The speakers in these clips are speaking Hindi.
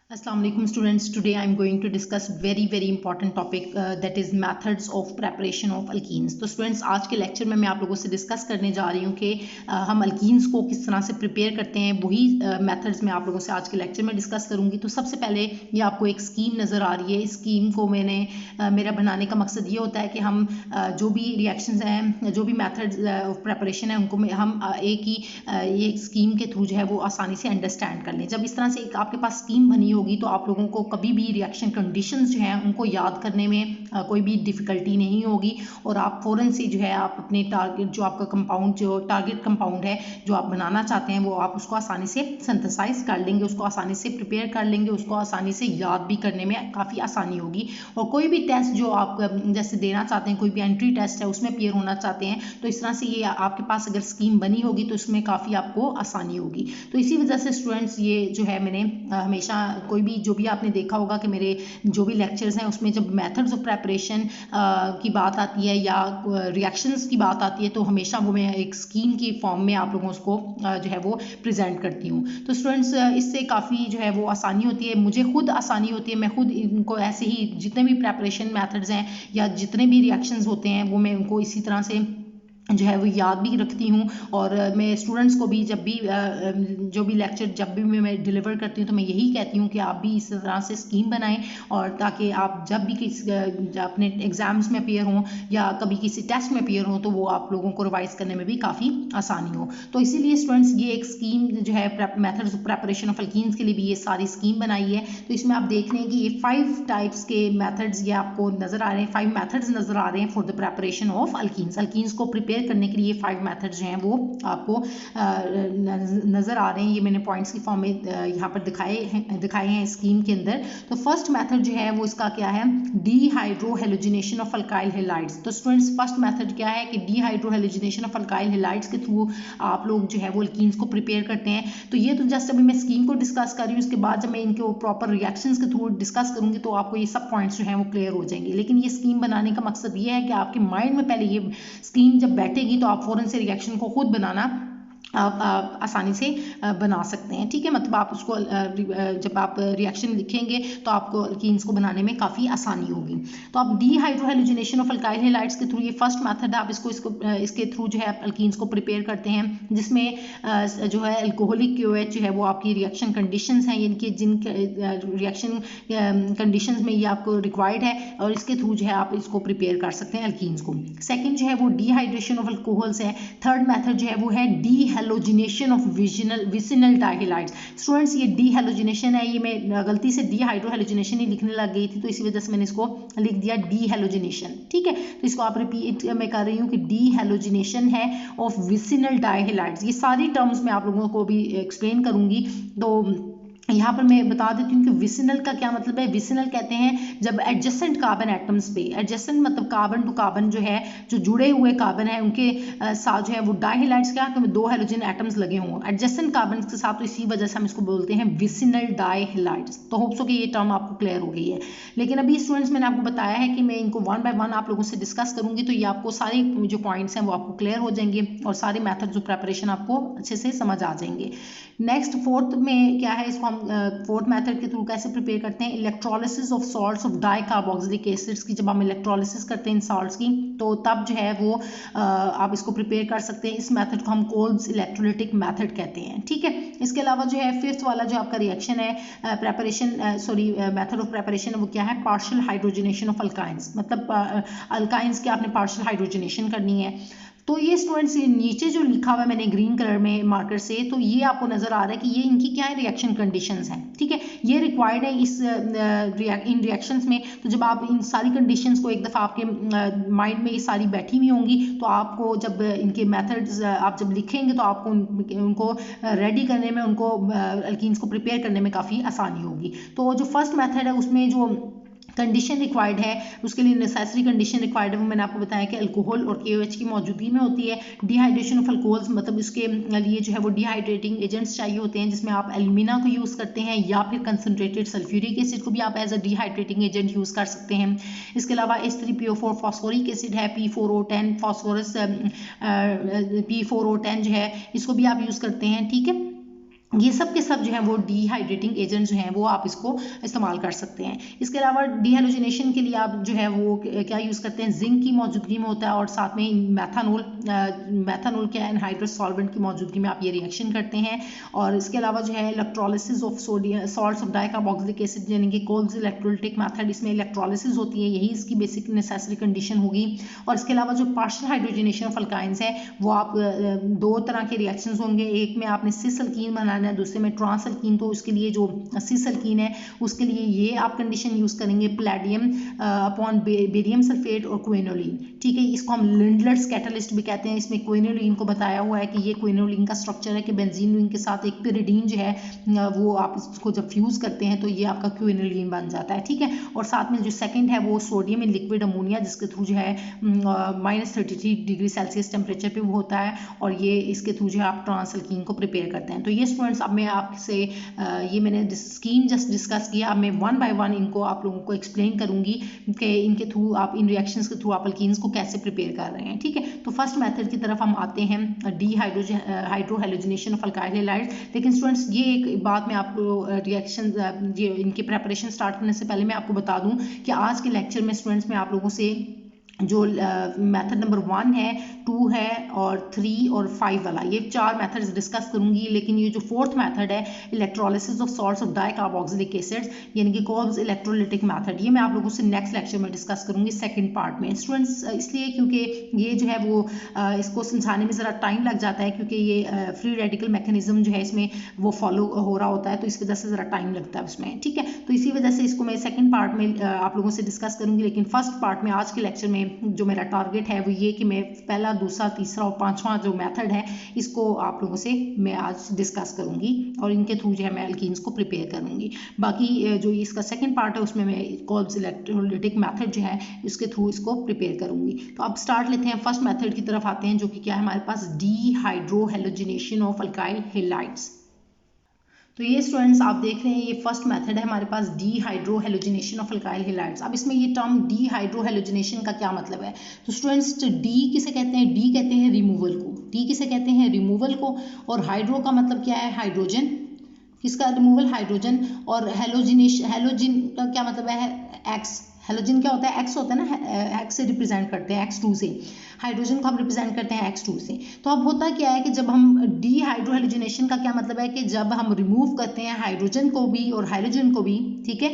Assalamu alaikum students. Today I am going to discuss very important topic that is methods of preparation of alkenes. तो students आज के लेक्चर में मैं आप लोगों से डिस्कस करने जा रही हूँ कि हम अल्कीन्स को किस तरह से प्रिपेयर करते हैं, वही मेथड्स मैं आप लोगों से आज के लेक्चर में डिस्कस करूँगी। तो सबसे पहले ये आपको एक स्कीम नज़र आ रही है। इस स्कीम को मेरा बनाने का मकसद ये होता है कि हम जो भी रिएक्शंस हैं, जो भी मेथड्स ऑफ प्रेपरेशन है, उनको हम ये स्कीम के थ्रू जो है वो आसानी से अंडरस्टैंड कर लें। जब इस तरह से एक आपके पास स्कीम बनी होगी तो आप लोगों को कभी भी रिएक्शन कंडीशंस जो हैं उनको याद करने में कोई भी डिफ़िकल्टी नहीं होगी और आप फ़ौरन से जो है आप अपने टारगेट जो आपका कंपाउंड जो टारगेट कंपाउंड है जो आप बनाना चाहते हैं वो आप उसको आसानी से सिंथेसाइज कर लेंगे, उसको आसानी से प्रिपेयर कर लेंगे, उसको आसानी से याद भी करने में काफ़ी आसानी होगी। और कोई भी टेस्ट जो आप जैसे देना चाहते हैं, कोई भी एंट्री टेस्ट है उसमें अपीयर होना चाहते हैं, तो इस तरह से ये आपके पास अगर स्कीम बनी होगी तो इसमें काफ़ी आपको आसानी होगी। तो इसी वजह से स्टूडेंट्स ये जो है मैंने हमेशा कोई भी जो भी आपने देखा होगा कि मेरे जो भी लेक्चर्स हैं उसमें जब मेथड्स ऑफ प्रेपरेशन की बात आती है या रिएक्शंस की बात आती है तो हमेशा वो मैं एक स्कीम की फॉर्म में आप लोगों को जो है वो प्रेजेंट करती हूँ। तो स्टूडेंट्स इससे काफ़ी जो है वो आसानी होती है, मुझे खुद आसानी होती है। मैं खुद इनको ऐसे ही जितने भी प्रेपरेशन मेथड्स हैं या जितने भी रिएक्शंस होते हैं वो मैं उनको इसी तरह से जो है वो याद भी रखती हूँ। और मैं स्टूडेंट्स को भी जब भी जो भी लेक्चर जब भी मैं डिलीवर करती हूँ तो मैं यही कहती हूँ कि आप भी इस तरह से स्कीम बनाएं और ताकि आप जब भी किसी अपने एग्ज़ाम्स में अपीयर हों या कभी किसी टेस्ट में अपीयर हों तो वो आप लोगों को रिवाइज करने में भी काफ़ी आसानी हो। तो इसीलिए स्टूडेंट्स ये एक स्कीम जो है methods of preparation of alkenes के लिए भी ये सारी स्कीम बनाई है। तो इसमें आप देख रहे हैं कि ये 5 टाइप्स के मेथड्स ये आपको नज़र आ रहे हैं, 5 मेथड्स नज़र आ रहे हैं for the preparation of alkenes को प्रिपेयर करने के लिए 5 मेथड्स जो हैं वो आपको नज़र आ रहे हैं। ये मैंने पॉइंट्स की फॉर्म में यहाँ पर दिखाए हैं स्कीम के अंदर। तो फर्स्ट मेथड जो है वो इसका क्या है, डीहाइड्रोहेलोजिनेशन ऑफ अल्काइल हैलाइड्स। तो स्टूडेंट्स फर्स्ट मेथड क्या है कि डीहाइड्रोहेलोजिनेशन ऑफ अल्काइल हैलाइड्स के थ्रू आप लोग जो है वो अल्कीन्स को प्रिपेयर करते हैं। तो ये तो जस्ट अभी मैं स्कीम को डिस्कस कर रही हूँ, उसके बाद जब मैं इनके प्रॉपर रिएक्शंस के थ्रू डिस्कस करूँगी तो आपको ये सब पॉइंट्स जो हैं वो क्लियर हो जाएंगे। लेकिन ये स्कीम बनाने का मकसद ये है कि आपके माइंड में पहले ये स्कीम जब बैठेगी तो आप फ़ौरन से रिएक्शन को खुद बनाना आप आसानी से बना सकते हैं। ठीक है, मतलब आप उसको जब आप रिएक्शन लिखेंगे तो आपको अल्कीन्स को बनाने में काफ़ी आसानी होगी। तो आप डीहाइड्रोहेलोजिनेशन ऑफ अल्काइल हैलाइड्स के थ्रू, ये फर्स्ट मेथड है, आप इसके थ्रू जो है अल्कीन्स को प्रिपेयर करते हैं, जिसमें जो है अल्कोहलिक QH जो है वो आपकी रिएक्शन कंडीशंस हैं, इनके जिन रिएक्शन कंडीशंस में ये आपको रिक्वायर्ड है और इसके थ्रू जो है आप इसको प्रिपेयर कर सकते हैं अल्कीन्स को। सेकेंड जो है वो डिहाइड्रेशन ऑफ अल्कोहल्स है। थर्ड मेथड जो है वो है डीहेलोजिनेशन ऑफ विसिनल डाइहैलाइड्स। स्टूडेंट्स ये डीहेलोजिनेशन है, ये मैं गलती से डीहाइड्रोहेलोजिनेशन ही लिखने लग गई थी तो इसी वजह से मैंने इसको लिख दिया डीहेलोजिनेशन। ठीक है, तो इसको आप रिपीट मैं कर रही हूँ कि डीहेलोजिनेशन है ऑफ विसिनल डाइहैलाइड्स। ये सारी टर्म्स मैं आप लोगों को भी एक्सप्लेन करूंगी। तो यहाँ पर मैं बता देती हूँ कि विसिनल का क्या मतलब है। विसिनल कहते हैं जब एडजेसेंट कार्बन एटम्स पे, एडजेसेंट मतलब कार्बन टू कार्बन जो है, जो जुड़े हुए कार्बन है उनके साथ जो है वो डाइहैलाइड्स क्या कि 2 हाइड्रोजन एटम्स लगे हों एडजेसेंट कार्बन के साथ, तो इसी वजह से हम इसको बोलते हैं विसिनल डाइहैलाइड्स। तो होप सो कि ये टर्म आपको क्लियर हो गई है। लेकिन अभी स्टूडेंट्स मैंने आपको बताया है कि मैं इनको 1 बाय 1 आप लोगों से डिस्कस करूंगी तो ये आपको सारे जो पॉइंट्स हैं वो आपको क्लियर हो जाएंगे और सारे मेथड्स ऑफ प्रेपरेशन आपको अच्छे से समझ आ जाएंगे। नेक्स्ट फोर्थ में क्या है, इसको हम फोर्थ मेथड के थ्रू कैसे प्रिपेयर करते हैं, electrolysis of salts of dicarboxylic acids की। जब हम इलेक्ट्रोलिसिस करते हैं इन सॉल्ट्स की तो तब जो है वो आप इसको प्रिपेयर कर सकते हैं। इस मेथड को हम कोल्स इलेक्ट्रोलिटिक मेथड कहते हैं। ठीक है, इसके अलावा जो है फिफ्थ वाला जो आपका रिएक्शन है मेथड ऑफ प्रेपरेशन वो क्या है, पार्शियल हाइड्रोजनेशन ऑफ अल्काइंस। मतलब अल्काइंस के आपने पार्शियल हाइड्रोजनेशन करनी है। तो ये स्टूडेंट्स नीचे जो लिखा हुआ है मैंने ग्रीन कलर में मार्कर से, तो ये आपको नजर आ रहा है कि ये इनकी क्या है, रिएक्शन कंडीशंस हैं। ठीक है, ये रिक्वायर्ड है इन रिएक्शंस में। तो जब आप इन सारी कंडीशंस को एक दफ़ा आपके माइंड में ये सारी बैठी हुई होंगी तो आपको जब इनके मेथड्स आप जब लिखेंगे तो आपको उनको रेडी करने में, उनको अल्कीन्स को प्रिपेयर करने में काफ़ी आसानी होगी। तो जो फर्स्ट मेथड है उसमें जो कंडीशन रिक्वायर्ड है, उसके लिए नेसेसरी कंडीशन रिक्वायर्ड है वो मैंने आपको बताया कि अल्कोहल और KOH की मौजूदगी में होती है। डिहाइड्रेशन ऑफ अल्कोहल्स मतलब उसके लिए जो है वो डिहाइड्रेटिंग एजेंट्स चाहिए होते हैं, जिसमें आप एल्यूमिना को यूज़ करते हैं या फिर कंसनट्रेटेड सल्फ्यूरिक एसिड को भी आप as a dehydrating agent use कर सकते हैं। इसके अलावा H3PO4 फॉस्फोरिक एसिड है, P4O10 फॉस्फोरस P4O10 जो है इसको भी आप यूज़ करते हैं। ठीक है, ये सब के सब जो है वो डिहाइड्रेटिंग एजेंट जो हैं वो आप इसको इस्तेमाल कर सकते हैं। इसके अलावा डिहेलोजिनेशन के लिए आप जो है वो क्या यूज़ करते हैं, जिंक की मौजूदगी में होता है और साथ में मैथानोल क्या एनहाइड्रस सॉल्वेंट की मौजूदगी में आप ये रिएक्शन करते हैं। और इसके अलावा जो है electrolysis of sodium salts of dicarboxylic acid यानी कि कोल्स इलेक्ट्रोलिटिक मेथड, इसमें इलेक्ट्रोलिसिस होती है, यही इसकी बेसिक नेसेसरी कंडीशन होगी। और इसके अलावा जो पार्शियल हाइड्रोजनेशन ऑफ अल्काइंस है वो आप दो तरह के रिएक्शंस होंगे, एक में आपने सिस अल्कीन बनाना है, दूसरे में ट्रांस अल्कीन। तो उसके लिए जो सिस अल्कीन है उसके लिए ये आप कंडीशन यूज़ करेंगे पैलेडियम अपॉन बेरियम सल्फेट और क्विनोलिन, ठीक है। इसको हम लिंडलर्स कैटलिस्ट भी कहते हैं। इसमें क्विनोलिन को बताया हुआ है कि ये क्विनोलिन का स्ट्रक्चर है कि बेंजीन रिंग के साथ एक पिरिडीन जो है वो आप इसको जब फ्यूज़ करते हैं तो ये आपका क्विनोलिन बन जाता है, ठीक है। और साथ में जो सेकंड है वो सोडियम इन लिक्विड अमोनिया, जिसके थ्रू जो है -33 डिग्री सेल्सियस टेम्परेचर पे वो होता है, और ये इसके थ्रू जो है आप ट्रांस अल्कीन को प्रिपेयर करते हैं। तो ये स्टूडेंट्स अब मैं आपसे ये मैंने स्कीम जस्ट डिस्कस किया, अब मैं वन बाय वन इनको आप लोगों को एक्सप्लेन करूंगी कि इनके थ्रू आप इन रिएक्शंस के थ्रू आप अल्कीन्स को कैसे प्रिपेयर कर रहे हैं, ठीक है। तो फर्स्ट मेथड की तरफ हम आते हैं, हाइड्रोहेलोजिनेशन ऑफ अल्काइल हैलाइड्स। लेकिन स्टूडेंट्स ये एक बात मैं आपको रिएक्शन ये इनकी प्रेपरेशन स्टार्ट करने से पहले मैं आपको बता दूं कि आज के लेक्चर में स्टूडेंट्स मैं आप लोगों से जो मेथड नंबर 1 है, 2 है और 3 और 5 वाला, ये 4 मेथड्स डिस्कस करूंगी। लेकिन ये जो फोर्थ मेथड है electrolysis of salts of dicarboxylic acids यानी कि कोल्स इलेक्ट्रोलिटिक मेथड, ये मैं आप लोगों से नेक्स्ट लेक्चर में डिस्कस करूंगी सेकंड पार्ट में स्टूडेंट्स। इसलिए क्योंकि ये जो है वो इसको समझाने में ज़रा टाइम लग जाता है, क्योंकि ये फ्री रेडिकल मैकेनिज्म जो है इसमें वो फॉलो हो रहा होता है, तो इस वजह से ज़रा टाइम लगता है उसमें, ठीक है। तो इसी वजह से इसको मैं सेकेंड पार्ट में आप लोगों से डिस्कस करूंगी। लेकिन फर्स्ट पार्ट में आज के लेक्चर में जो मेरा टारगेट है वो ये कि मैं पहला, दूसरा, तीसरा और पांचवा जो मेथड है इसको आप लोगों से मैं आज डिस्कस करूंगी और इनके थ्रू जो है मैं अल्कीन्स को प्रिपेयर करूंगी। बाकी जो इसका सेकंड पार्ट है उसमें मैं कोल्स इलेक्ट्रोलिटिक मेथड जो है इसके थ्रू इसको प्रिपेयर करूंगी। तो अब स्टार्ट लेते हैं, फर्स्ट मेथड की तरफ आते हैं जो कि क्या है हमारे पास, डिहाइड्रोहेलोजिनेशन ऑफ अल्काइल हैलाइड्स। तो ये स्टूडेंट्स आप देख रहे हैं ये फर्स्ट मेथड है हमारे पास, डिहाइड्रोहेलोजिनेशन ऑफ अल्काइल हैलाइड्स। अब इसमें ये टर्म डिहाइड्रोहेलोजिनेशन का क्या मतलब है, तो स्टूडेंट्स डी किसे कहते हैं, डी कहते हैं रिमूवल को, डी किसे कहते हैं रिमूवल को, और हाइड्रो का मतलब क्या है हाइड्रोजन, किसका रिमूवल हाइड्रोजन, और हेलोजिनेशन, हेलोजिन का क्या मतलब है एक्स, हेलोजन क्या होता है एक्स होता है ना, एक्स से रिप्रेजेंट करते हैं X2 से, हाइड्रोजन को हम रिप्रेजेंट करते हैं X2 से। तो अब होता क्या है कि जब हम डिहाइड्रोहेलोजिनेशन का क्या मतलब है कि जब हम रिमूव करते हैं हाइड्रोजन को भी और हाइड्रोजन को भी, ठीक है,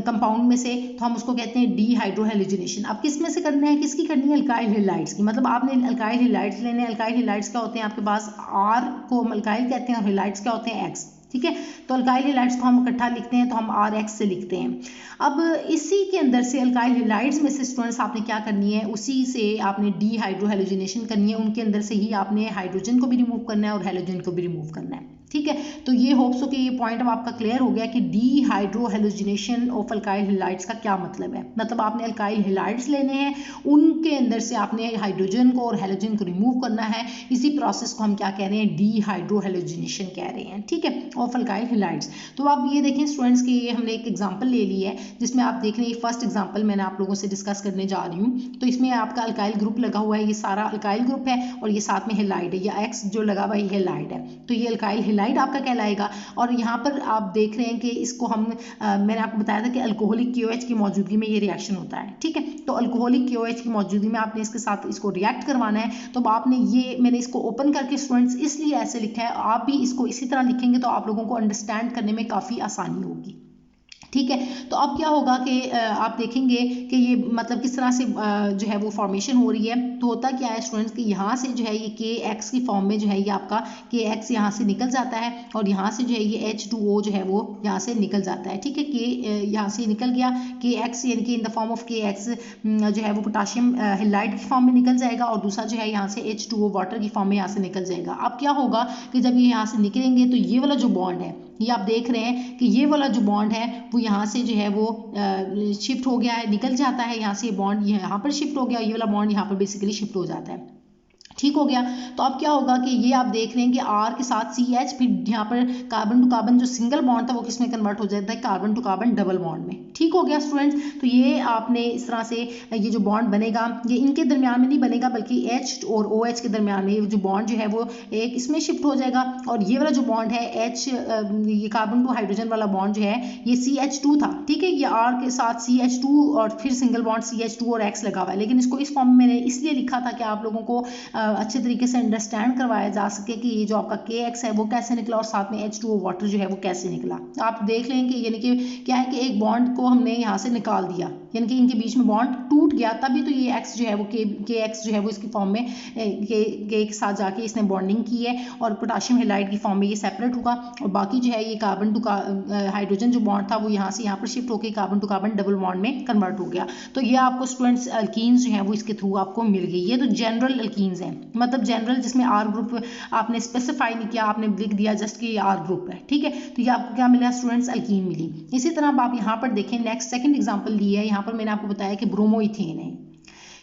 कंपाउंड में से, तो हम उसको कहते हैं डिहाइड्रोहेलोजिनेशन। अब किस में से करना है, किसकी करनी है, अल्काइल हैलाइड्स की। मतलब आपने अल्काइल हैलाइड्स लेने, अल्काइल हैलाइड्स क्या होते हैं आपके पास, R को हम अल्काइल कहते हैं और हैलाइड्स क्या होते हैं X, ठीक है। तो अल्काइल हैलाइड्स को हम इकट्ठा लिखते हैं तो हम RX से लिखते हैं। अब इसी के अंदर से अल्काइल हैलाइड्स में से स्टूडेंट्स आपने क्या करनी है, उसी से आपने डिहाइड्रोहेलोजिनेशन करनी है, उनके अंदर से ही आपने हाइड्रोजन को भी रिमूव करना है और हेलोजन को भी रिमूव करना है, ठीक है। तो ये होप्स हो कि ये पॉइंट अब आपका क्लियर हो गया कि डिहाइड्रोहेलोजिनेशन ऑफ अल्काइल हैलाइड्स का क्या मतलब है। मतलब आपने अल्काइल हैलाइड्स लेने हैं, उनके अंदर से आपने हाइड्रोजन को और हेलोजन को रिमूव करना है, इसी प्रोसेस को हम क्या कह रहे हैं, डिहाइड्रोहेलोजिनेशन कह रहे हैं, ठीक है, ऑफ अल्काइल हैलाइड्स। तो आप ये देखें स्टूडेंट्स कि ये हमने एक एग्जाम्पल ले ली है जिसमें आप देख रहे हैं फर्स्ट एग्जाम्पल मैंने आप लोगों से डिस्कस करने जा रही हूँ। तो इसमें आपका अल्काइल ग्रुप लगा हुआ है, ये सारा अल्काइल ग्रुप है और ये साथ में हैलाइड है, या एक्स जो लगा हुआ है ये हैलाइड है, तो ये अल्काइल हैलाइड आपका कहलाएगा। और यहाँ पर आप देख रहे हैं कि इसको हम मैंने आपको बताया था कि अल्कोहलिक KOH की मौजूदगी में ये रिएक्शन होता है, ठीक है। तो अल्कोहलिक KOH की मौजूदगी में आपने इसके साथ इसको रिएक्ट करवाना है। तो आपने ये मैंने इसको ओपन करके स्टूडेंट्स इसलिए ऐसे लिखा है, आप भी इसको इसी तरह लिखेंगे तो आप लोगों को अंडरस्टैंड करने में काफ़ी आसानी होगी, ठीक है। तो अब क्या होगा कि आप देखेंगे कि ये मतलब किस तरह से जो है वो फॉर्मेशन हो रही है। तो होता क्या है स्टूडेंट्स कि यहाँ से जो है ये KX की फॉर्म में जो है ये आपका KX यहाँ से निकल जाता है और यहाँ से जो है ये H2O जो है वो यहाँ से निकल जाता है, ठीक है। यहाँ से निकल गया KX यानी कि in the form of KX जो है वो पोटाशियम हैलाइड की फॉर्म में निकल जाएगा और दूसरा जो है यहाँ से H2O वाटर की फॉर्म में यहाँ से निकल जाएगा। अब क्या होगा कि जब ये यहाँ से निकलेंगे तो ये वाला जो बॉन्ड है, ये आप देख रहे हैं कि ये वाला जो बॉन्ड है वो यहाँ से जो है वो शिफ्ट हो गया है, निकल जाता है यहाँ से, ये बॉन्ड यहाँ पर शिफ्ट हो गया, ये वाला बॉन्ड यहाँ पर बेसिकली शिफ्ट हो जाता है। ठीक हो गया। तो अब क्या होगा कि ये आप देख रहे हैं कि R के साथ CH, फिर यहाँ पर कार्बन टू कार्बन जो सिंगल बॉन्ड था वो किस में कन्वर्ट हो जाता है, carbon to carbon double bond में। ठीक हो गया स्टूडेंट्स। तो ये आपने इस तरह से ये जो बॉन्ड बनेगा ये इनके दरमियान में नहीं बनेगा बल्कि H और OH के दरमियान में जो बॉन्ड जो है वो एक इसमें शिफ्ट हो जाएगा। और ये वाला जो बॉन्ड है H, ये कार्बन टू हाइड्रोजन वाला बॉन्ड जो है ये CH2 था। ठीक है, ये R के साथ CH2 और फिर सिंगल बॉन्ड CH2 और X लगा हुआ है, लेकिन इसको इस फॉर्म में मैंने इसलिए लिखा था कि आप लोगों को अच्छे तरीके से अंडरस्टैंड करवाया जा सके कि ये जो आपका KX है वो कैसे निकला और साथ में H2O वाटर जो है वो कैसे निकला। आप देख लें कि यानी कि क्या है कि एक बॉन्ड को हमने यहाँ से निकाल दिया, यानी कि इनके बीच में बॉन्ड टूट गया, तभी तो ये X जो है वो KX जो है वो इसकी फॉर्म में K के साथ जाके इसने बॉन्डिंग की है और पोटाशियम हेलाइड की फॉर्म में ये सेपरेट होगा। और बाकी जो है ये कार्बन टू हाइड्रोजन जो बॉन्ड था वो यहाँ से यहाँ पर शिफ्ट होकर carbon to carbon double bond में कन्वर्ट हो गया। तो ये आपको स्टूडेंट्स अल्कीन्स जो है वो इसके थ्रू आपको मिल गई। ये तो जनरल अल्कीन्स हैं, मतलब जनरल जिसमें R ग्रुप आपने स्पेसिफाई नहीं किया, आपने लिख दिया जस्ट कि ये R ग्रुप है। ठीक है, तो ये आपको क्या मिला स्टूडेंट्स, अल्कीन मिली। इसी तरह अब आप यहाँ पर देखें, नेक्स्ट सेकंड एग्जांपल लिया है, यहाँ पर मैंने आपको बताया कि ब्रोमोइथेन है।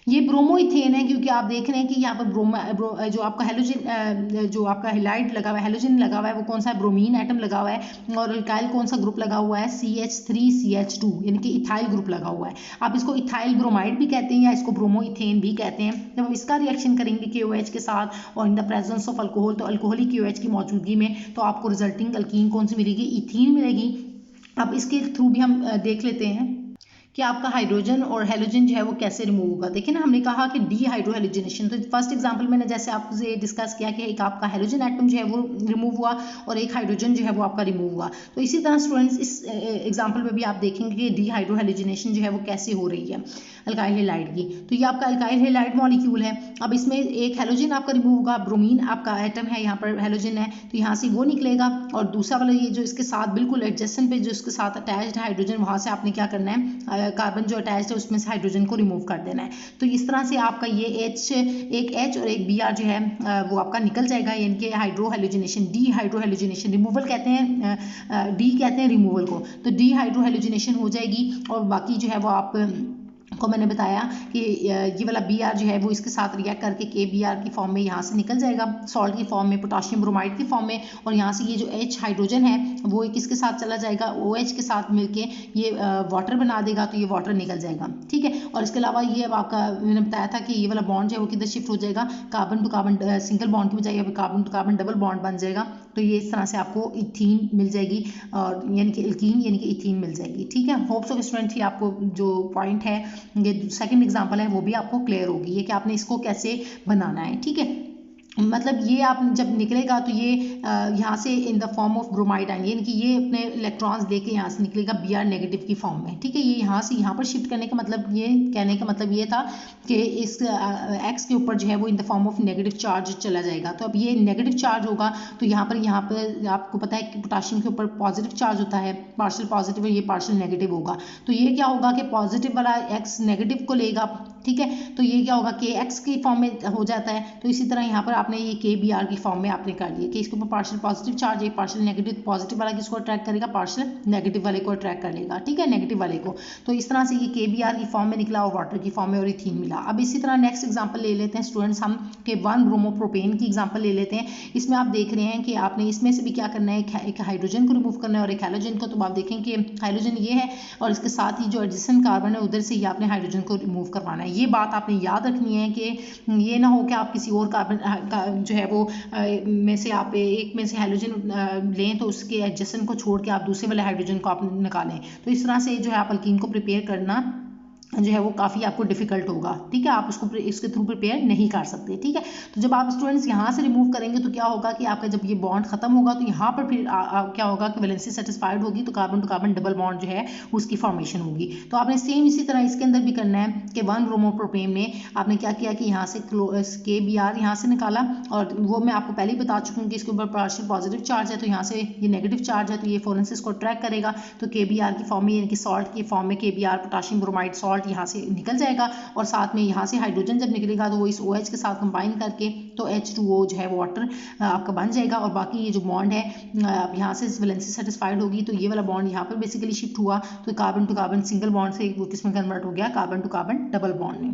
ये ब्रोमोइथेन है क्योंकि आप देख रहे हैं कि यहाँ पर जो आपका हेलोजन जो आपका हेलाइड लगा हुआ है, हेलोजन लगा हुआ है, वो कौन सा है, ब्रोमीन एटम लगा हुआ है। और अल्काइल कौन सा ग्रुप लगा हुआ है, CH3CH2 यानी कि इथाइल ग्रुप लगा हुआ है। आप इसको इथाइल ब्रोमाइड भी कहते हैं या इसको ब्रोमोइथेन भी कहते हैं। जब इसका रिएक्शन करेंगे KOH के साथ और in the presence of alcohol, तो अल्कोहलिक KOH की मौजूदगी में तो आपको रिजल्टिंग अल्कीन कौन सी मिलेगी, इथीन मिलेगी। अब इसके थ्रू भी हम देख लेते हैं कि आपका हाइड्रोजन और हेलोजन जो है वो कैसे रिमूव होगा। देखिए ना, हमने कहा कि डीहाइड्रोहेलोजिनेशन, तो फर्स्ट एग्जांपल मैंने जैसे आपसे डिस्कस किया कि एक आपका हेलोजन एटम जो है वो रिमूव हुआ और एक हाइड्रोजन जो है वो आपका रिमूव हुआ। तो इसी तरह स्टूडेंट्स इस एग्जांपल में भी आप देखेंगे कि डीहाइड्रोहेलोजिनेशन जो है वो कैसे हो रही है अल्काइल हेलाइड की। तो ये आपका अल्काइल हेलाइड मॉलिक्यूल है। अब इसमें एक हेलोजन आपका रिमूव होगा, ब्रोमीन आपका एटम है, यहाँ पर हेलोजन है, तो यहाँ से वो निकलेगा। और दूसरा वाला ये जो इसके साथ बिल्कुल एडजेसेंट पे जो इसके साथ अटैच्ड हाइड्रोजन, वहाँ से आपने क्या करना है, कार्बन जो अटैच्ड है उसमें से हाइड्रोजन को रिमूव कर देना है। तो इस तरह से आपका ये एक H और एक Br जो है वो आपका निकल जाएगा, यानी कि हाइड्रोहेलोजिनेशन, डीहाइड्रोहेलोजिनेशन, रिमूवल कहते हैं, डी कहते हैं रिमूवल को, तो डीहाइड्रोहेलोजिनेशन हो जाएगी। और बाकी जो है वो आप को मैंने बताया कि ये वाला Br जो है वो इसके साथ रिएक्ट करके KBr की फॉर्म में यहाँ से निकल जाएगा, सॉल्ट की फॉर्म में, पोटाशियम ब्रोमाइड की फॉर्म में। और यहाँ से ये जो H हाइड्रोजन है वो किसके साथ चला जाएगा, OH के साथ मिलके ये वाटर बना देगा, तो ये वाटर निकल जाएगा। ठीक है, और इसके अलावा ये अब आपका मैंने बताया था कि ये वाला बॉन्ड जो है वो किधर शिफ्ट हो जाएगा, carbon to carbon single bond की बजाय carbon to carbon double bond बन जाएगा। तो ये इस तरह से आपको इथीन मिल जाएगी, और यानी कि एल्कीन यानी कि इथीन मिल जाएगी। ठीक है, होप्स ऑफ स्टूडेंट, आपको जो पॉइंट है, ये सेकंड एग्जांपल है, वो भी आपको क्लियर होगी ये कि आपने इसको कैसे बनाना है। ठीक है, मतलब ये आप जब निकलेगा तो ये यहाँ से in the form of bromide आएंगे, यानी कि ये अपने इलेक्ट्रॉन्स लेके यहाँ से निकलेगा Br नेगेटिव की फॉर्म में। ठीक है, ये यहाँ से यहाँ पर शिफ्ट करने का मतलब, ये कहने का मतलब ये था कि इस X के ऊपर जो है वो in the form of negative charge चला जाएगा। तो अब ये नेगेटिव चार्ज होगा, तो यहाँ पर आपको पता है कि पोटाशियम के ऊपर पॉजिटिव चार्ज होता है, पार्शियल पॉजिटिव और ये पार्शियल नेगेटिव होगा। तो ये क्या होगा कि पॉजिटिव वाला X नेगेटिव को लेगा। ठीक है, तो ये क्या होगा, KX की फॉर्म में हो जाता है। तो इसी तरह यहाँ पर आपने ये KBr की फॉर्म में आपने कर दिया कि इसके ऊपर पार्शियल पॉजिटिव चार्ज है, पार्शियल नेगेटिव, पॉजिटिव वाला किसको अट्रैक्ट करेगा, पार्शियल नेगेटिव वाले को अट्रैक्ट कर लेगा। ठीक है, नेगेटिव वाले को। तो इस तरह से ये KBr की फॉर्म में निकला और वाटर की फॉर्म में और इथीन मिला। अब इसी तरह नेक्स्ट एग्जाम्पल ले लेते हैं स्टूडेंट्स हम कि 1 ब्रोमोप्रोपेन की एग्जाम्पल ले लेते हैं। इसमें आप देख रहे हैं कि आपने इसमें से भी क्या करना है, एक हाइड्रोजन को रिमूव करना है और एक हेलोजन को। तो आप देखें कि हाइड्रोजन ये है और इसके साथ ही जो एडजेसेंट कार्बन है उधर से ही आपने हाइड्रोजन को रिमूव करवाना है। ये बात आपने याद रखनी है कि ये ना हो कि आप किसी और कार्बन जो है वो में से आप एक में से हाइड्रोजन लें तो उसके एडजेसेंट को छोड़ के आप दूसरे वाले हाइड्रोजन को आप निकालें। तो इस तरह से जो है आप अल्कीन को प्रिपेयर करना जो है वो काफ़ी आपको डिफिकल्ट होगा। ठीक है, आप उसको इसके थ्रू प्रिपेयर नहीं कर सकते। ठीक है, तो जब आप स्टूडेंट्स यहाँ से रिमूव करेंगे तो क्या होगा कि आपका जब ये बॉन्ड खत्म होगा तो यहाँ पर फिर क्या होगा कि वैलेंसी सेटिस्फाइड होगी, तो carbon to carbon double bond जो है उसकी फॉर्मेशन होगी। तो आपने सेम इसी तरह इसके अंदर भी करना है कि 1 ब्रोमोप्रोपेन में आपने क्या किया कि यहाँ से KBr यहाँ से निकाला, और वो मैं आपको पहले ही बता चुकी हूँ कि इसके ऊपर पार्शियल पॉजिटिव चार्ज है, तो यहाँ से ये नेगेटिव चार्ज है, तो ये फौरन से इसको ट्रैक करेगा। तो KBr की फॉर्म में यानी कि सॉल्ट की फॉर्म में KBr पोटाशियम ब्रोमाइड सॉल्ट यहाँ से निकल जाएगा, और साथ में यहाँ से हाइड्रोजन जब निकलेगा तो वो इस OH के साथ कंबाइन करके तो H2O जो है वाटर आपका बन जाएगा। और बाकी ये जो बॉन्ड है यहाँ से वैलेंसी सेटिस्फाइड होगी, तो ये वाला बॉन्ड यहाँ पर बेसिकली शिफ्ट हुआ, तो carbon to carbon single bond से वो किस में कन्वर्ट हो गया, carbon to carbon double bond में।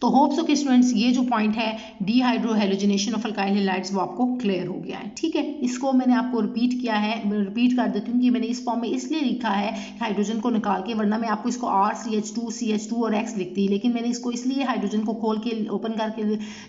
तो होप्स ओके स्टूडेंट्स, ये जो पॉइंट है डिहाइड्रोहेलोजिनेशन ऑफ अल्काइल हैलाइड्स वो आपको क्लियर हो गया है। ठीक है, इसको मैंने आपको रिपीट किया है, रिपीट कर देती हूँ कि मैंने इस फॉर्म में इसलिए लिखा है हाइड्रोजन को निकाल के, वरना मैं आपको इसको RCH2 और X लिखती, लेकिन मैंने इसको इसलिए हाइड्रोजन को खोल के ओपन करके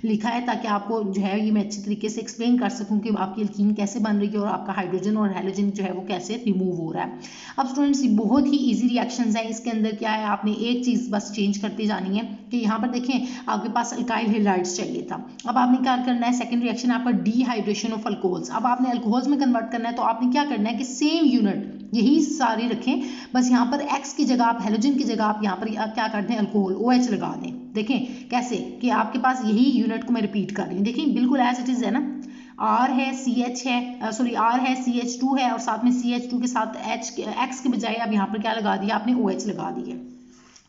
लिखा है ताकि आपको जो है ये मैं अच्छी तरीके से एक्सप्लेन कर सकूँ कि आपकी एल्कीन कैसे बन रही है और आपका हाइड्रोजन और हैलोजन जो है वो कैसे रिमूव हो रहा है। अब स्टूडेंट्स बहुत ही ईजी रिएक्शंस हैं, इसके अंदर क्या है, आपने एक चीज़ बस चेंज करती जानी है कि यहाँ पर देखें आपके पास अल्काइल हैलाइड्स चाहिए था, अब आपने क्या करना है, सेकंड रिएक्शन आपका डिहाइड्रेशन ऑफ अल्कोहल्स, अब आपने अल्कोहल्स में कन्वर्ट करना है, तो आपने क्या करना है कि सेम यूनिट यही सारी रखें, बस यहाँ पर X की जगह आप हैलोजन की जगह आप यहाँ पर क्या कर दें, अल्कोहल OH लगा दें। देखें कैसे कि आपके पास यही यूनिट को मैं रिपीट कर रही हूँ, देखें बिल्कुल एज इट इज है ना, R है CH है सॉरी R है CH2 है और साथ में CH2 के साथ X के बजाय अब यहाँ पर क्या लगा दिया आपने, OH लगा दिया,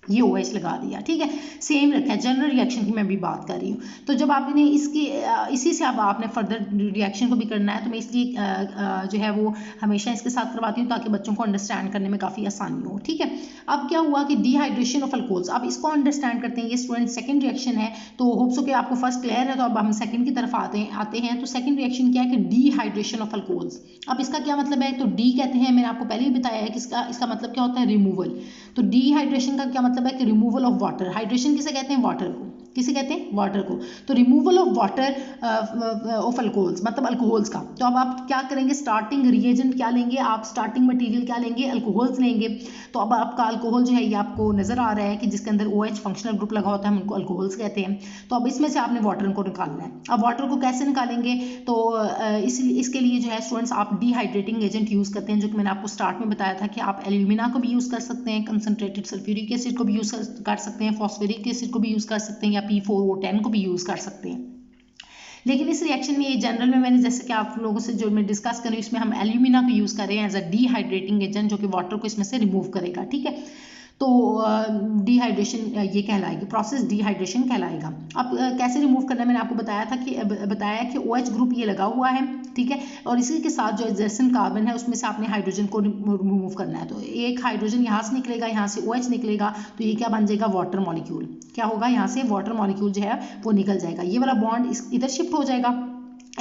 ये OH लगा दिया। ठीक है, सेम रखा है, जनरल रिएक्शन की मैं भी बात कर रही हूँ। तो जब आपने इसकी इसी से अब आपने फर्दर रिएक्शन को भी करना है, तो मैं इसलिए जो है वो हमेशा इसके साथ करवाती हूँ ताकि बच्चों को अंडरस्टैंड करने में काफ़ी आसानी हो। ठीक है, अब क्या हुआ कि डिहाइड्रेशन ऑफ अल्कोहल्स, अब इसको अंडरस्टैंड करते हैं, ये स्टूडेंट सेकंड रिएक्शन है, तो होप्स हो कि आपको फर्स्ट क्लियर है, तो अब हम सेकंड की तरफ आते हैं। तो सेकंड रिएक्शन क्या है कि डिहाइड्रेशन ऑफ अल्कोहल्स। अब इसका क्या मतलब है, तो डी कहते हैं, मैंने आपको पहले ही बताया है कि इसका मतलब क्या होता है, रिमूवल। तो डिहाइड्रेशन का क्या मतलब है कि रिमूवल ऑफ वाटर, हाइड्रेशन किसे कहते हैं, वाटर को, किसे कहते हैं, वाटर को, तो removal of water of alcohols मतलब अल्कोहल्स का। तो अब आप क्या करेंगे, स्टार्टिंग रिएजेंट क्या लेंगे आप, स्टार्टिंग मटेरियल क्या लेंगे, अल्कोहल्स लेंगे। तो अब आपका अल्कोहल जो है ये आपको नजर आ रहा है कि जिसके अंदर OH फंक्शनल ग्रुप लगा होता है, हम उनको अल्कोहल्स कहते हैं। तो अब इसमें से आपने वाटर को निकालना है। अब वाटर को कैसे निकालेंगे, तो इसके लिए जो है स्टूडेंट्स आप डिहाइड्रेटिंग एजेंट यूज करते हैं, जो कि मैंने आपको स्टार्ट में बताया था कि आप एल्यूमिना को भी यूज कर सकते हैं, कंसंट्रेटेड सल्फ्यूरिक एसिड को भी यूज कर सकते हैं, फॉस्फेरिक एसिड को भी यूज कर सकते हैं, या P4O10 को भी यूज कर सकते हैं। लेकिन इस रिएक्शन में ये जनरल में मैंने जैसे कि आप लोगों से जो मैं डिस्कस कर रही हूँ, इसमें हम एल्यूमिना को यूज कर रहे हैं एज अ डिहाइड्रेटिंग एजेंट, जो कि वाटर को इसमें से रिमूव करेगा। ठीक है, तो डिहाइड्रेशन ये कहलाएगी, प्रोसेस डिहाइड्रेशन कहलाएगा। अब कैसे रिमूव करना है, मैंने आपको बताया कि OH ग्रुप ये लगा हुआ है। ठीक है, और इसी के साथ जो एडजेसेंट कार्बन है उसमें से आपने हाइड्रोजन को रिमूव करना है। तो एक हाइड्रोजन यहाँ से निकलेगा, यहाँ से OH निकलेगा, तो ये क्या बन जाएगा, वाटर मॉलिक्यूल। क्या होगा, यहाँ से वाटर मॉलिक्यूल जो है वो निकल जाएगा, ये वाला बॉन्ड इधर शिफ्ट हो जाएगा,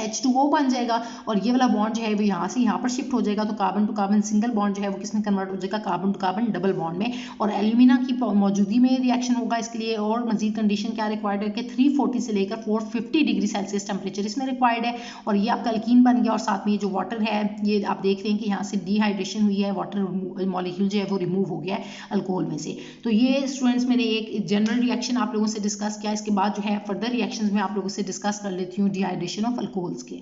H2O बन जाएगा, और ये वाला बॉन्ड जो है वो यहाँ से यहाँ पर शिफ्ट हो जाएगा, तो carbon to carbon single bond जो है वो किसमें कन्वर्ट हो जाएगा, carbon to carbon double bond में। और एल्यूमिना की मौजूदगी में रिएक्शन होगा, इसके लिए और मजीद कंडीशन क्या रिक्वायर्ड है कि 340 से लेकर 450 डिग्री सेल्सियस टेम्परेचर इसमें रिक्वायर्ड है, और ये आपका अल्कीन बन गया। और साथ में ये जो वाटर है, ये आप देख रहे हैं कि यहाँ से डिहाइड्रेशन हुई है, वाटर मॉलिक्यूल जो है वो रिमूव हो गया है अल्कोहल में से। तो ये स्टूडेंट्स मैंने एक जनरल रिएक्शन आप लोगों से डिस्कस किया, इसके बाद जो है फर्दर रिएक्शंस में आप लोगों से डिस्कस कर लेती हूँ डिहाइड्रेशन ऑफ अल्कोहल्स के।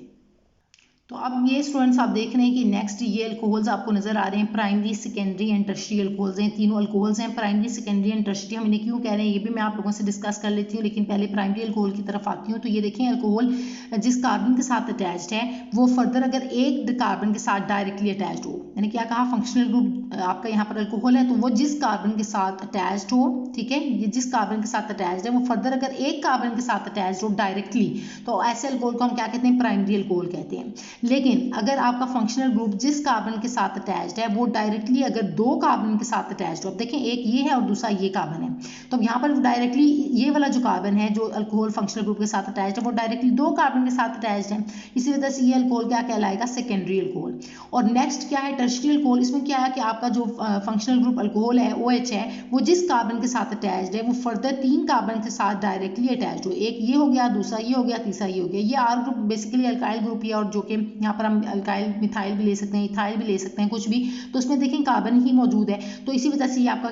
तो अब ये स्टूडेंट्स आप देख रहे हैं कि नेक्स्ट ये अल्कोहल्स आपको नजर आ रहे हैं, primary secondary and tertiary alcohols हैं, तीनों अल्कोहल्स हैं, प्राइमरी सेकेंडरी एंड टर्शियरी। हम इन्हें क्यों कह रहे हैं ये भी मैं आप लोगों से डिस्कस कर लेती हूँ, लेकिन पहले प्राइमरी अल्कोहल की तरफ आती हूँ। तो ये देखें, अल्कोहल जिस कार्बन के साथ अटैच्ड है वो फर्दर अगर एक कार्बन के साथ डायरेक्टली अटैच्ड हो, मैंने क्या कहा, फंक्शनल ग्रुप आपका यहाँ पर अल्कोहल है, तो वो जिस कार्बन के साथ अटैच्ड हो, ठीक है, ये जिस कार्बन के साथ अटैच्ड है वो फर्दर अगर एक कार्बन के साथ अटैच्ड हो डायरेक्टली, तो ऐसे अल्कोहल को हम क्या कहते हैं, प्राइमरी अल्कोहल कहते हैं। लेकिन अगर आपका फंक्शनल ग्रुप जिस कार्बन के साथ अटैच्ड है वो डायरेक्टली अगर दो कार्बन के साथ अटैच्ड हो, अब देखें एक ये है और दूसरा ये कार्बन है, तो यहाँ पर डायरेक्टली ये वाला जो कार्बन है जो अल्कोहल फंक्शनल ग्रुप के साथ अटैच्ड है वो डायरेक्टली दो कार्बन के साथ अटैच्ड है, इसी वजह से ये अल्कोहल क्या कहलाएगा, सेकेंडरी अल्कोहल। और नेक्स्ट क्या है, टर्शियरी अल्कोहल। इसमें क्या है कि आपका जो फंक्शनल ग्रुप अल्कोहल है OH है, वो जिस कार्बन के साथ अटैच्ड है वो फर्दर तीन कार्बन के साथ डायरेक्टली अटैच्ड हो, एक ये हो गया, दूसरा ये हो गया, तीसरा ये हो गया। ये R group basically alkyl group है, और जो कि यहाँ पर हम अल्काइल मिथाइल भी ले सकते हैं, इथाइल भी ले सकते हैं, कुछ भी, तो उसमें देखें कार्बन ही मौजूद है, तो इसी वजह से ये आपका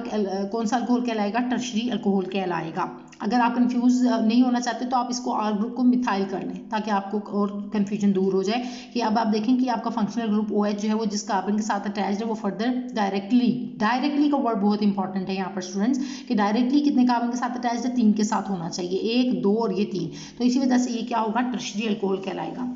कौन सा अल्कोहल कहलाएगा, टर्शियरी अल्कोहल कहलाएगा। अगर आप कंफ्यूज नहीं होना चाहते तो आप इसको R ग्रुप को मिथाइल कर लें ताकि आपको और कंफ्यूजन दूर हो जाए। कि अब आप देखें कि आपका फंक्शनल ग्रुप OH जो है वो जिस कार्बन के साथ अटैच्ड है वो फर्दर डायरेक्टली का वर्ड बहुत इंपॉर्टेंट है यहाँ पर स्टूडेंट्स, कि डायरेक्टली कितने कार्बन के साथ अटैच्ड है, तीन के साथ होना चाहिए, एक, दो और ये तीन, तो इसी वजह से ये क्या होगा, टर्शियरी अल्कोहल कहलाएगा।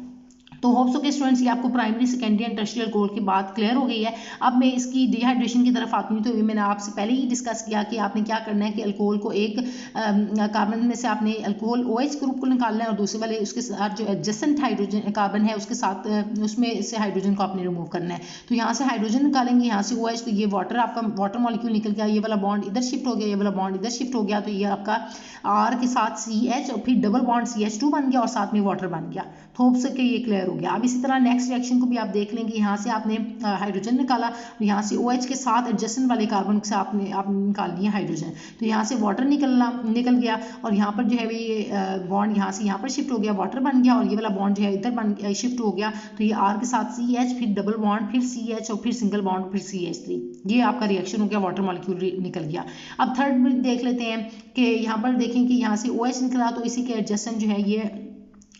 तो होप्स के स्टूडेंट्स ये आपको प्राइमरी सेकेंडरी एंड टर्शियल अल्कोहल की बात क्लियर हो गई है। अब मैं इसकी डिहाइड्रेशन की तरफ आती हूँ। तो ये मैंने आपसे पहले ही डिस्कस किया कि आपने क्या करना है कि अल्कोहल को एक कार्बन में से आपने अल्कोहल OH ग्रुप को निकालना है और दूसरे वाले उसके साथ जो एडजेसेंट हाइड्रोजन कार्बन है उसके साथ उसमें से हाइड्रोजन को आपने रिमूव करना है। तो यहाँ से हाइड्रोजन निकालेंगे, यहाँ से OH, तो ये वाटर आपका वाटर मॉलिक्यूल निकल गया, ये वाला बॉन्ड इधर शिफ्ट हो गया, ये वाला बॉन्ड इधर शिफ्ट हो गया, तो ये आपका R के साथ CH और फिर डबल बॉन्ड CH2 बन गया और साथ में वाटर बन गया। होप से कि ये क्लियर हो गया। अब इसी तरह नेक्स्ट रिएक्शन को भी आप देख लेंगे। यहाँ से आपने हाइड्रोजन निकाला, यहाँ से OH के साथ एडजेसेंट वाले कार्बन से आपने निकाल लिया हाइड्रोजन, तो यहाँ से वाटर निकल गया और यहाँ पर जो है ये बॉन्ड यहाँ से यहाँ पर शिफ्ट हो गया, वाटर बन गया और ये वाला बॉन्ड जो है इधर शिफ्ट हो गया, तो ये R के साथ CH, फिर डबल बॉन्ड, फिर CH और फिर सिंगल बॉन्ड, फिर CH3। ये आपका रिएक्शन हो गया, वाटर मॉलिक्यूल निकल गया। अब थर्ड देख लेते हैं कि यहाँ पर देखें कि यहाँ से OH निकला, तो इसी के एडजेसेंट जो है ये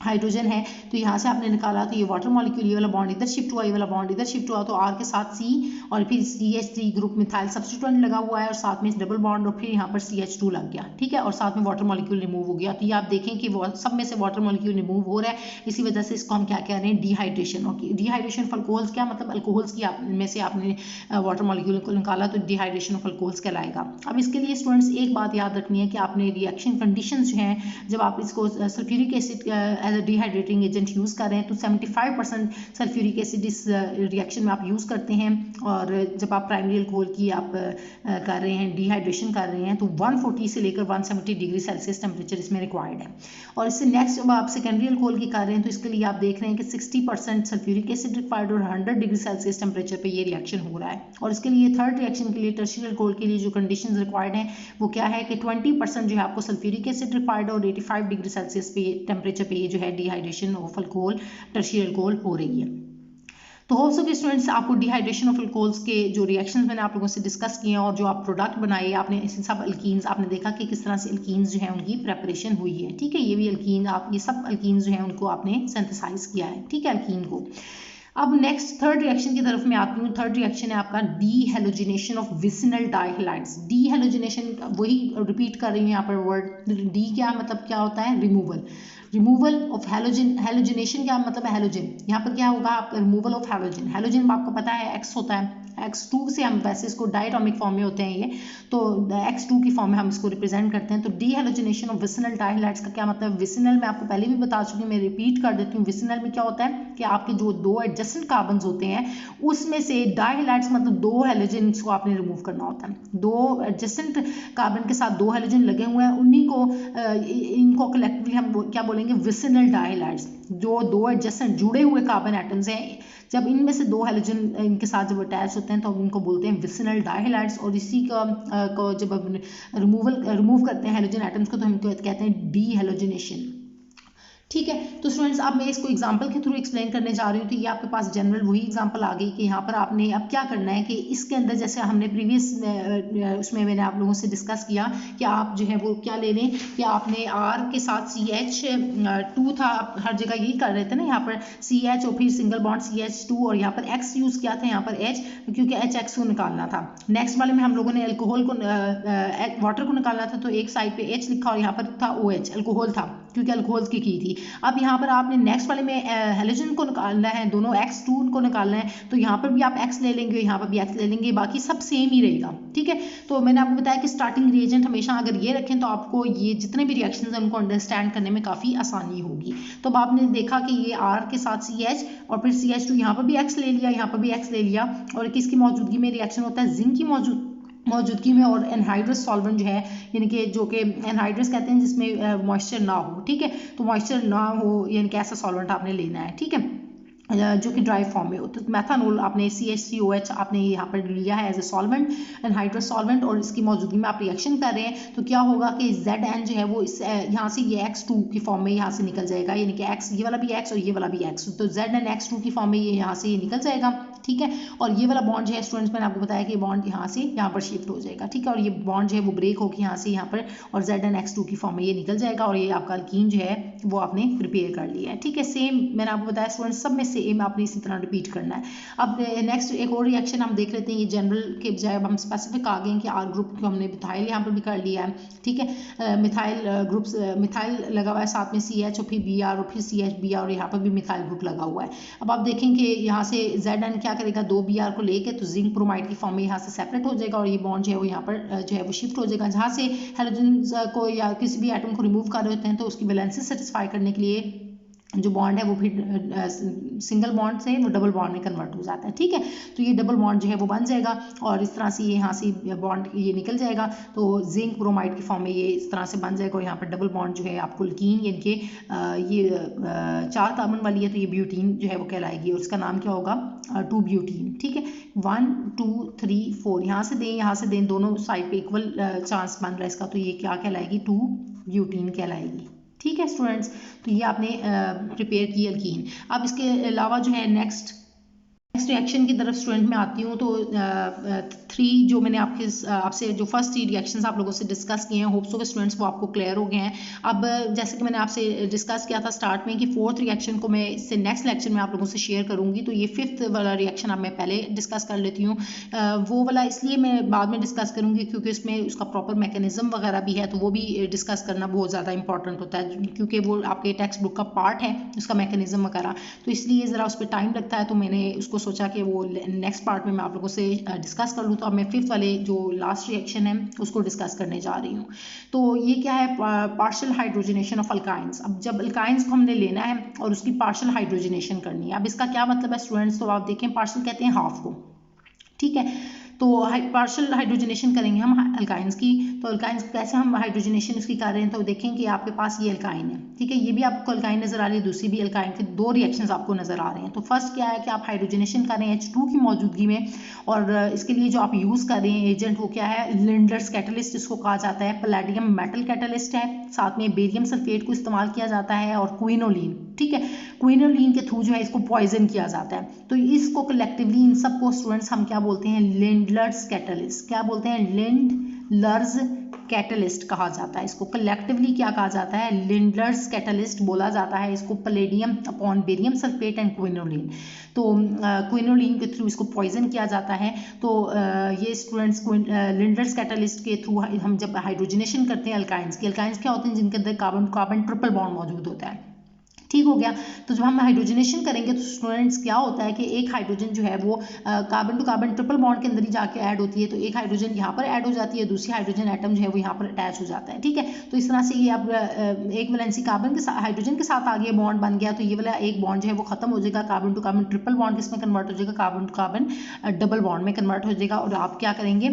हाइड्रोजन है, तो यहाँ से आपने निकाला, तो ये वाटर मॉलिक्यूल, ये वाला बॉन्ड इधर शिफ्ट हुआ, ये वाला बॉन्ड इधर शिफ्ट हुआ, तो R के साथ C और फिर CH3 ग्रुप मिथाइल सब्स्टिट्यूएंट लगा हुआ है और साथ में डबल बॉन्ड और फिर यहाँ पर CH2 लग गया, ठीक है, और साथ में वाटर मॉलिक्यूल रिमूव हो गया। तो ये आप देखें कि सब में से वाटर मॉलिक्यूल रिमूव हो रहा है, इसी वजह से इसको हम क्या कह रहे हैं, डिहाइड्रेशन। और डिहाइड्रेशन ऑफ अल्कोहल्स क्या मतलब, अल्कोहल्स की में से आपने वाटर मॉलिक्यूल को निकाला, तो डिहाइड्रेशन ऑफ अल्कोहल्स कहलाएगा। अब इसके लिए स्टूडेंट्स एक बात याद रखनी है कि आपने रिएक्शन कंडीशंस जो हैं, जब आप इसको sulphuric acid as a dehydrating agent use कर रहे हैं तो 75% सल्फ्यूरिक एसिड इस रिएक्शन में आप यूज़ करते हैं। और जब आप प्राइमरी अल्कोहल की आप कर रहे हैं, डिहाइड्रेशन कर रहे हैं, तो 140 से लेकर 170 डिग्री सेल्सियस टेम्परेचर इसमें रिक्वायर्ड है। और इससे नेक्स्ट जब आप सेकेंडरी अल्कोहल की कर रहे हैं, तो इसके लिए आप देख रहे हैं कि 60% सल्फ्यूरिक एसिड रिक्वायर्ड और 100 डिग्री सेल्सियस टेम्परेचर पे ये रिएक्शन हो रहा है। और इसके लिए थर्ड रिएक्शन के लिए टर्शियल अल्कोहल के लिए जो कंडीशंस रिक्वायर्ड हैं वो क्या है कि 20% जो है आपको सल्फ्यूरिक एसिड रिक्वायर्ड और 85 डिग्री सेल्सियस पे टेम्परेचर पे ये जो है डिहाइड्रेशन ऑफ अल्कोहल, टर्शियल अल्कोहल हो रही है। तो होप सो कि स्टूडेंट्स आपको डिहाइड्रेशन ऑफ अल्कोहल्स के जो रिएक्शंस मैंने आप लोगों से डिस्कस किए हैं और जो आप प्रोडक्ट बनाए आपने, इसे सब अल्कीन्स आपने देखा कि किस तरह से अल्कीन्स जो है उनकी प्रेपरेशन हुई है, ठीक है। ये भी अल्कीन, आप ये सब अल्कीन्स जो है उनको आपने सिंथेसाइज किया है, ठीक है, अल्कीन को। अब नेक्स्ट थर्ड रिएक्शन की तरफ मैं आती हूँ। थर्ड रिएक्शन है आपका डीहेलोजिनेशन ऑफ विसिनल डाइहैलाइड्स। डीहेलोजिनेशन, वही रिपीट कर रही हूँ यहाँ पर वर्ड। डी क्या मतलब, क्या होता है, रिमूवल ऑफ हैलोजन। हैलोजिनेशन क्या मतलब है, हैलोजन। यहाँ पर क्या होगा आपका, रिमूवल ऑफ हैलोजन। हैलोजन आपको पता है X होता है, X2 से हम वैसे इसको डायटोमिक फॉर्म में होते हैं ये, तो X2 की फॉर्म में हम इसको रिप्रेजेंट करते हैं। तो डीहेलोजिनेशन ऑफ विसिनल डाइहैलाइड्स का क्या मतलब, विसिनल मैं आपको पहले भी बता चुकी हूँ, मैं रिपीट कर देती हूँ। विसिनल में क्या होता है कि आपके जो दो एडजेसेंट कार्बन होते हैं उसमें से डाइहैलाइड्स मतलब दो हैलोजन को आपने रिमूव करना होता है। दो एडजेसेंट कार्बन के साथ दो हैलोजन लगे हुए हैं, उन्हीं को इनको कलेक्टिवली हम क्या बोलेंगे, विसिनल डाइहैलाइड्स। जो दो एडजेसेंट जुड़े हुए कार्बन एटम्स हैं, जब इनमें से दो हैलोजन इनके साथ जब अटैच होते हैं तो इनको बोलते हैं विसिनल डाइहैलाइड्स। और इसी को जब रिमूव करते हैं हैलोजन एटम्स को, तो हम कहते हैं डीहेलोजिनेशन, ठीक है। तो स्टूडेंट्स अब मैं इसको एग्जांपल के थ्रू एक्सप्लेन करने जा रही हूँ। तो ये आपके पास जनरल वही एग्जांपल आ गई कि यहाँ पर आपने अब क्या करना है कि इसके अंदर, जैसे हमने प्रीवियस उसमें मैंने आप लोगों से डिस्कस किया कि आप जो है वो क्या ले लें कि आपने R के साथ CH2 था, आप हर जगह यही कर रहे थे ना, यहाँ पर CH और फिर सिंगल बॉन्ड CH2 और यहाँ पर X यूज़ किया था, यहाँ पर H, क्योंकि HX को निकालना था। नेक्स्ट वाले में हम लोगों ने अल्कोहल को वाटर को निकालना था, तो एक साइड पे H लिखा और यहाँ पर था OH, अल्कोहल था क्योंकि अल्कोहल की थी। अब यहाँ पर आपने नेक्स्ट वाले में हैलोजन को निकालना है, दोनों X2 को निकालना है, तो यहाँ पर भी आप X ले लेंगे, यहाँ पर भी X ले लेंगे, बाकी सब सेम ही रहेगा, ठीक है। तो मैंने आपको बताया कि स्टार्टिंग रिएजेंट हमेशा अगर ये रखें तो आपको ये जितने भी रिएक्शंस हैं उनको अंडरस्टैंड करने में काफ़ी आसानी होगी। तो अब आपने देखा कि ये R के साथ CH और फिर CH2, यहाँ पर भी X ले लिया, यहाँ पर भी X ले लिया, और किसकी मौजूदगी में रिएक्शन होता है, जिंक की मौजूदगी में, और एनहाइड्रस सॉल्वेंट जो है, यानी कि जो कि एनहाइड्रस कहते हैं जिसमें मॉइस्चर ना हो, ठीक है। तो मॉइस्चर ना हो यानी कि ऐसा सॉल्वेंट आपने लेना है, ठीक है, जो कि ड्राई फॉर्म में हो। तो मैथानोल आपने CH3OH आपने यहाँ पर लिया है as a solvent, anhydrous solvent, और इसकी मौजूदगी में आप रिएक्शन कर रहे हैं, तो क्या होगा कि ZN जो है वो इस यहाँ से ये X2 की फॉर्म में यहाँ से निकल जाएगा, यानी कि X, ये वाला भी X और ये वाला भी X, तो ZN X2 की फॉर्म में ये यहाँ से ये निकल जाएगा। ठीक है। और ये वाला बॉन्ड जो है स्टूडेंट्स, मैंने आपको बताया कि बॉन्ड यहाँ से यहाँ पर शिफ्ट हो जाएगा, ठीक है। और ये बॉन्ड जो है वो ब्रेक होकर यहाँ से यहाँ पर और ZnX2 की फॉर्म में ये निकल जाएगा और ये आपका अल्कीन जो है वो आपने प्रिपेयर कर लिया है, ठीक है। सेम मैंने आपको बताया स्टूडेंट्स, सब में सेम आपने इसी तरह रिपीट करना है। अब नेक्स्ट एक और रिएक्शन हम देख लेते हैं। ये जनरल के बजाय अब हम स्पेसिफिक आ गए हैं कि आर ग्रुप को हमने मिथाइल यहाँ पर भी कर लिया है, ठीक है। मिथाइल ग्रुप्स, मिथाइल लगा हुआ है साथ में CH और फिर Br और फिर CH Br और यहाँ पर भी मिथाइल ग्रुप लगा हुआ है। अब आप देखेंगे यहाँ से Zn क्या करेगा, 2 Br को लेके तो जिंक ब्रोमाइड की फॉर्म में यहाँ से सेपरेट हो जाएगा और ये बॉन्ड जो है वो यहाँ पर जो है वो शिफ्ट हो जाएगा। जहाँ से हेलोजन को या किसी भी एटम को रिमूव कर रहे होते हैं तो उसकी बैलेंस सेटिस्फाई करने के लिए जो बॉन्ड है वो फिर सिंगल बॉन्ड से वो डबल बॉन्ड में कन्वर्ट हो जाता है, ठीक है। तो ये डबल बॉन्ड जो है वो बन जाएगा और इस तरह से ये यहाँ से बॉन्ड ये निकल जाएगा तो जिंक ब्रोमाइड की फॉर्म में ये इस तरह से बन जाएगा और यहाँ पर डबल बॉन्ड जो है आपको अल्कीन यानी कि ये 4 कार्बन वाली है तो ये ब्यूटीन जो है वो कहलाएगी और इसका नाम क्या होगा, 2 ब्यूटीन, ठीक है। 1 2 3 4 यहाँ से दें दोनों साइड पे इक्वल चांस बन रहा है इसका, तो ये क्या कहलाएगी, 2 ब्यूटीन कहलाएगी, ठीक है स्टूडेंट्स। तो ये आपने प्रिपेयर की अल्कीन। अब इसके अलावा जो है नेक्स्ट रिएक्शन की तरफ स्टूडेंट में आती हूँ। तो 3 जो मैंने आपसे जो फर्स्ट 3 रिएक्शंस आप लोगों से डिस्कस किए हैं, होप्स के स्टूडेंट्स वो आपको क्लियर हो गए हैं। अब जैसे कि मैंने आपसे डिस्कस किया था स्टार्ट में कि 4th रिएक्शन को मैं इससे नेक्स्ट लेक्चर में आप लोगों से शेयर करूँगी, तो ये 5th वाला रिएक्शन अब मैं पहले डिस्कस कर लेती हूँ। वो वाला इसलिए मैं बाद में डिस्कस करूँगी क्योंकि उसमें उसका प्रॉपर मैकेनिज्म वगैरह भी है, तो वो भी डिस्कस करना बहुत ज़्यादा इंपॉर्टेंट होता है क्योंकि वो आपके टेक्स्ट बुक का पार्ट है उसका मैकेनिज्म वगैरह, तो इसलिए ज़रा उस पर टाइम लगता है। तो मैंने उसको सोचा कि वो नेक्स्ट पार्ट में मैं आप लोगों से डिस्कस कर लूँ। तो अब मैं 5th वाले जो लास्ट रिएक्शन है उसको डिस्कस करने जा रही हूँ। तो ये क्या है, पार्शियल हाइड्रोजनेशन ऑफ अल्काइंस। अब जब अल्काइंस को हमने लेना है और उसकी पार्शियल हाइड्रोजनेशन करनी है, अब इसका क्या मतलब है स्टूडेंट्स, तो आप देखें पार्शियल कहते हैं हाफ को, ठीक है। तो पार्शियल हाइड्रोजनेशन करेंगे हम अल्काइंस की। तो अल्काइंस कैसे हम हाइड्रोजनेशन उसकी कर रहे हैं, तो देखें कि आपके पास ये अल्काइन है, ठीक है। ये भी आपको अल्काइन नजर आ रही है, दूसरी भी अल्काइन की 2 रिएक्शंस आपको नजर आ रहे हैं। तो फर्स्ट क्या है कि आप हाइड्रोजनेशन कर रहे हैं H2 की मौजूदगी में और इसके लिए जो आप यूज़ कर रहे हैं एजेंट वो क्या है, लिंडर्स कैटलिस्ट इसको कहा जाता है। पैलेडियम मेटल कैटलिस्ट है, साथ में बेरियम सल्फेट को इस्तेमाल किया जाता है और क्विनोलिन, ठीक है। क्विनोलिन के थ्रू जो है इसको पॉइजन किया जाता है। तो इसको कलेक्टिवली इन सबको स्टूडेंट्स हम क्या बोलते हैं, लिंडलर्स कैटलिस्ट, क्या बोलते हैं, लिंडलर्स कैटलिस्ट कहा जाता है। इसको कलेक्टिवली क्या कहा जाता है, लिंडलर्स कैटलिस्ट बोला जाता है इसको। Palladium upon barium sulphate and quinoline, तो क्विनोलिन के थ्रू इसको पॉइजन किया जाता है। तो ये स्टूडेंट्स लिंडलर्स कैटलिस्ट के थ्रू हम जब हाइड्रोजनेशन करते हैं अल्काइंस क्या होते हैं, जिनके अंदर कार्बन कार्बन ट्रिपल बॉन्ड मौजूद होता है, ठीक हो गया। तो जब हम हाइड्रोजनेशन करेंगे तो स्टूडेंट्स क्या होता है कि एक हाइड्रोजन जो है वो carbon to carbon triple bond के अंदर ही जाके ऐड होती है। तो एक हाइड्रोजन यहाँ पर ऐड हो जाती है, दूसरी हाइड्रोजन एटम जो है वो यहाँ पर अटैच हो जाता है, ठीक है। तो इस तरह से ये अब एक वैलेंसी कार्बन के साथ हाइड्रोजन के साथ आगे बॉन्ड बन गया, तो ये वाला एक बॉन्ड जो है वो खत्म हो जाएगा, carbon to carbon triple bond किसमें कन्वर्ट हो जाएगा, carbon to carbon double bond में कन्वर्ट हो जाएगा। और आप क्या करेंगे,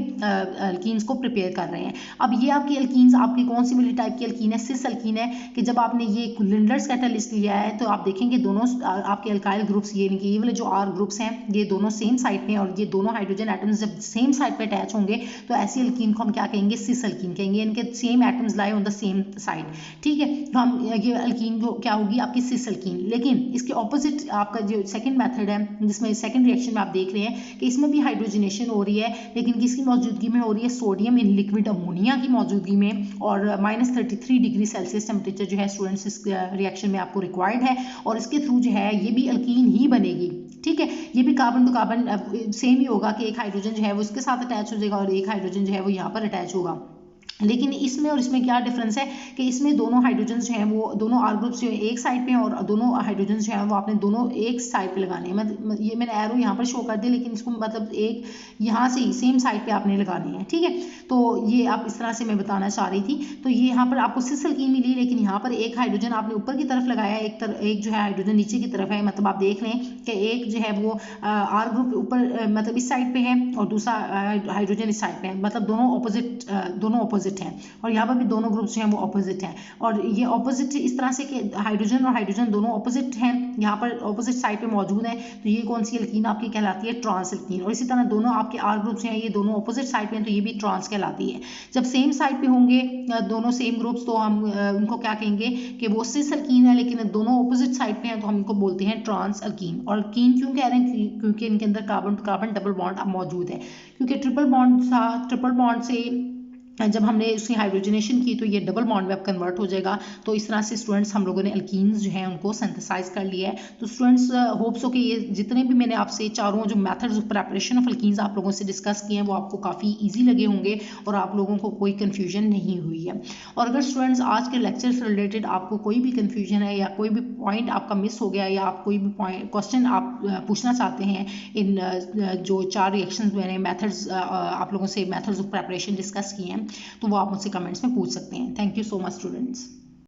अल्कीन्स को प्रिपेयर कर रहे हैं। अब ये आपकी अल्कीन्स आपकी कौन सी वाली टाइप की अल्कीन है, सिस अल्कीन है। कि जब आपने ये लिंडलर्स कैटलिस्ट लिया है तो आप देखेंगे दोनों आपके अल्काइल ग्रुप्स ये वाले जो आर ग्रुप्स हैं ये दोनों सेम साइड पे, और ये दोनों हाइड्रोजन एटम्स जब सेम साइड पे अटैच होंगे तो ऐसी अल्कीन को हम क्या कहेंगे, सिस अल्कीन कहेंगे। इनके same atoms lie on the same side, ठीक है। तो हम ये अल्कीन जो क्या होगी आपकी सिस अल्कीन। लेकिन इसके ऑपोजिट आपका जो सेकंड मेथड है जिसमें सेकंड रिएक्शन में आप देख रहे हैं कि इसमें भी हाइड्रोजनेशन हो रही है, लेकिन किसकी मौजूदगी में हो रही है, सोडियम इन लिक्विड अमोनिया की मौजूदगी में, और -33 डिग्री सेल्सियस टेम्परेचर जो है स्टूडेंट्स इस रिएक्शन में आपको रिक्वायर्ड है। और इसके थ्रू जो है ये भी अल्कीन ही बनेगी, ठीक है। ये भी कार्बन टू कार्बन सेम ही होगा कि एक हाइड्रोजन जो है वो इसके साथ अटैच हो जाएगा और एक हाइड्रोजन जो है वो यहाँ पर अटैच होगा। लेकिन इसमें और इसमें क्या डिफरेंस है कि इसमें दोनों हाइड्रोजन जो हैं वो दोनों आर ग्रुप्स जो है एक साइड पे हैं और दोनों हाइड्रोजन जो हैं वो आपने दोनों एक साइड पे लगाने हैं। ये मैंने एरो यहाँ पर शो कर दिया, लेकिन इसको मतलब एक यहाँ से ही सेम साइड पे आपने लगाने हैं, ठीक है। तो ये आप इस तरह से मैं बताना चाह रही थी। तो ये यहाँ पर आपको सिस अल्कीन मिली, लेकिन यहाँ पर एक हाइड्रोजन आपने ऊपर की तरफ लगाया, एक जो है हाइड्रोजन नीचे की तरफ है। मतलब आप देख लें कि एक जो है वो आर ग्रुप ऊपर मतलब इस साइड पे है और दूसरा हाइड्रोजन इस साइड पे है, मतलब दोनों ऑपोजिट ऑपोजिट हैं, और यहाँ पर भी दोनों ग्रुप्स जो हैं वो ऑपोजिट हैं। और ये ऑपोजिट इस तरह से कि हाइड्रोजन और हाइड्रोजन दोनों ऑपोजिट हैं, यहाँ पर ऑपोजिट साइड पे मौजूद हैं, तो ये कौन सी एल्कीन आपकी कहलाती है? Trans alkene. और इसी तरह दोनों आपके आर ग्रुप्स हैं, ये दोनों ऑपोजिट साइड पे हैं, तो ये भी ट्रांस कहलाती है। जब सेम साइड पे होंगे दोनों सेम ग्रुप्स, तो हम उनको क्या कहेंगे कि वो सिस एल्कीन है, लेकिन दोनों ऑपोजिट साइड पे हैं, तो हम इनको बोलते हैं ट्रांस एल्कीन। और एल्कीन क्यों कह रहे हैं? क्योंकि इनके अंदर carbon to carbon double bond मौजूद है, क्योंकि ट्रिपल बॉन्ड था, ट्रिपल बॉन्ड से जब हमने उसकी हाइड्रोजनेशन की तो ये डबल बॉन्ड में अब कन्वर्ट हो जाएगा। तो इस तरह से स्टूडेंट्स हम लोगों ने एल्कीन्स जो हैं उनको सिंथेसाइज कर लिया है। तो स्टूडेंट्स होप्स हो कि ये जितने भी मैंने आपसे चारों जो methods of preparation of alkenes आप लोगों से डिस्कस किए हैं वो आपको काफ़ी ईजी लगे होंगे और आप लोगों को कोई कन्फ्यूजन नहीं हुई है। और अगर स्टूडेंट्स आज के लेक्चर से रिलेटेड आपको कोई भी कन्फ्यूजन है या कोई भी पॉइंट आपका मिस हो गया या आप कोई भी क्वेश्चन आप पूछना चाहते हैं इन जो 4 रिएक्शंस मैंने मेथड्स आप लोगों से मेथड्स ऑफ प्रिपरेशन डिस्कस किए हैं, तो वो आप मुझसे कमेंट्स में पूछ सकते हैं। Thank you so much students.